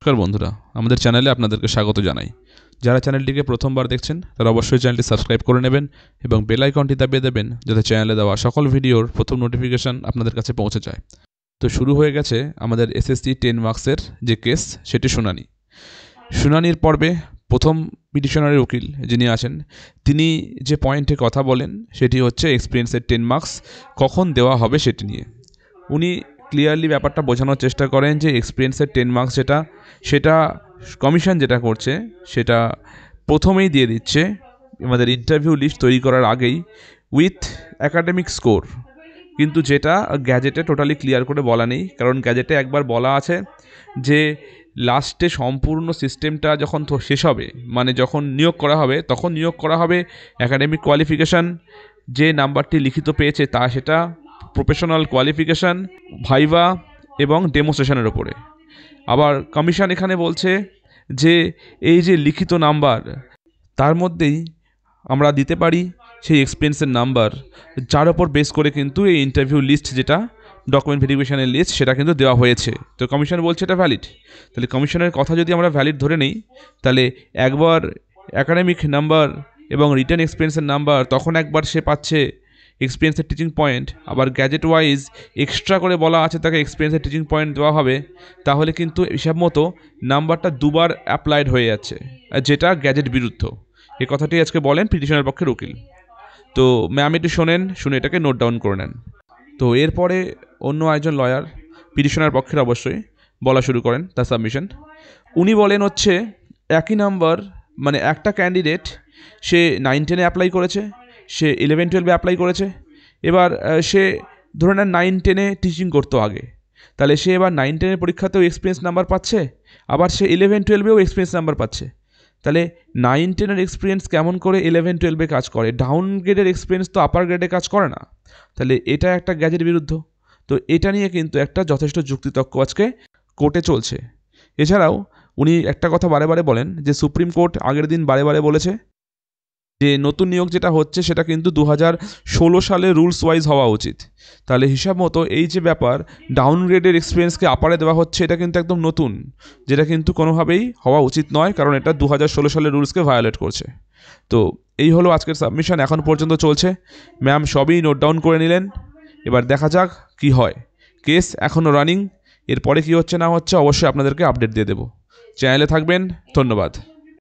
নমস্কার বন্ধুরা, আমাদের চ্যানেলে আপনাদেরকে স্বাগত জানাই। যারা চ্যানেলটিকে প্রথমবার দেখছেন তারা অবশ্যই চ্যানেলটি সাবস্ক্রাইব করে নেবেন এবং বেল আইকনটি দাবিয়ে দেবেন যাতে চ্যানেলে দেওয়া সকল ভিডিওর প্রথম নোটিফিকেশন আপনাদের কাছে পৌঁছে যায়। তো শুরু হয়ে গেছে আমাদের এসএসসি 10 মার্কসের যে কেস সেটি শুনানির পর্বে প্রথম পিটিশনারের উকিল যিনি আছেন তিনি যে পয়েন্টে কথা বলেন সেটি হচ্ছে এক্সপিরিয়েন্সের 10 মার্কস কখন দেওয়া হবে সেটি নিয়ে। উনি ক্লিয়ারলি ব্যাপারটা বোঝানোর চেষ্টা করেন যে এক্সপিরিয়েন্সের 10 মার্কস সেটা কমিশন যেটা করছে সেটা প্রথমেই দিয়ে দিচ্ছে আমাদের ইন্টারভিউ লিস্ট তৈরি করার আগেই উইথ অ্যাকাডেমিক স্কোর, কিন্তু যেটা গ্যাজেটে টোটালি ক্লিয়ার করে বলা নেই। কারণ গ্যাজেটে একবার বলা আছে যে লাস্টে সম্পূর্ণ সিস্টেমটা যখন শেষ হবে, মানে যখন নিয়োগ করা হবে তখন নিয়োগ করা হবে অ্যাকাডেমিক কোয়ালিফিকেশান যে নাম্বারটি লিখিত পেয়েছে তা সেটা প্রফেশনাল কোয়ালিফিকেশান, ভাইভা এবং ডেমোস্ট্রেশনের ওপরে। আবার কমিশন এখানে বলছে যে এই যে লিখিত নাম্বার তার মধ্যেই আমরা দিতে পারি সেই এক্সপিরিয়েন্সের নাম্বার, যার ওপর বেস করে কিন্তু এই ইন্টারভিউ লিস্ট যেটা ডকুমেন্ট ভেরিফিকেশনের লিস্ট সেটা কিন্তু দেওয়া হয়েছে। তো কমিশন বলছে এটা ভ্যালিড। তাহলে কমিশনের কথা যদি আমরা ভ্যালিড ধরে নিই তাহলে একবার অ্যাকাডেমিক নাম্বার এবং রিটেন এক্সপিরিয়েন্সের নাম্বার, তখন একবার সে পাচ্ছে এক্সপিরিয়েন্সের টিচিং পয়েন্ট, আবার গ্যাজেট ওয়াইজ এক্সট্রা করে বলা আছে তাকে এক্সপিরিয়েন্সের টিচিং পয়েন্ট দেওয়া হবে, তাহলে কিন্তু হিসাব মতো নাম্বারটা দুবার অ্যাপ্লাইড হয়ে যাচ্ছে, যেটা গ্যাজেট বিরুদ্ধ। এই কথাটি আজকে বলেন পিটিশনের পক্ষের উকিল। তো ম্যাম একটু শুনে এটাকে নোট ডাউন করে নেন। তো এরপরে অন্য একজন লয়ার পিটিশনের পক্ষের অবশ্যই বলা শুরু করেন তার সাবমিশন। উনি বলেন হচ্ছে একই নাম্বার, মানে একটা ক্যান্ডিডেট সে 9-10-এ অ্যাপ্লাই করেছে, সে 11-12-এ অ্যাপ্লাই করেছে। এবার সে ধরে নেন 9-10-এ টিচিং করতো আগে, তাহলে সে এবার 9-10-এর পরীক্ষাতেও এক্সপিরিয়েন্স নাম্বার পাচ্ছে, আবার সে 11-12-এও এক্সপিরিয়েন্স নাম্বার পাচ্ছে। তাহলে 9-10-এর এক্সপিরিয়েন্স কেমন করে 11-12-এ কাজ করে? ডাউন গ্রেডের এক্সপিরিয়েন্স তো আপার গ্রেডে কাজ করে না। তাহলে এটা একটা গ্যাজেট বিরুদ্ধ। তো এটা নিয়ে কিন্তু একটা যথেষ্ট যুক্তিতর্ক আজকে কোর্টে চলছে। এছাড়াও উনি একটা কথা বারে বারে বলেন যে সুপ্রিম কোর্ট আগের দিন বারে বারে বলেছে যে নতুন নিয়োগ যেটা হচ্ছে সেটা কিন্তু 2016 সালে রুলস ওয়াইজ হওয়া উচিত। তাহলে হিসাব মতো এই যে ব্যাপার ডাউন গ্রেডের এক্সপিরিয়েন্সকে আপারে দেওয়া হচ্ছে, এটা কিন্তু একদম নতুন, যেটা কিন্তু কোনোভাবেই হওয়া উচিত নয়, কারণ এটা 2016 সালের রুলসকে ভায়োলেট করছে। তো এই হলো আজকের সাবমিশন, এখন পর্যন্ত চলছে। ম্যাম সবই নোট ডাউন করে নিলেন, এবার দেখা যাক কি হয়। কেস এখনও রানিং, এরপরে কী হচ্ছে না হচ্ছে অবশ্যই আপনাদেরকে আপডেট দিয়ে দেবো। চ্যানেলে থাকবেন, ধন্যবাদ।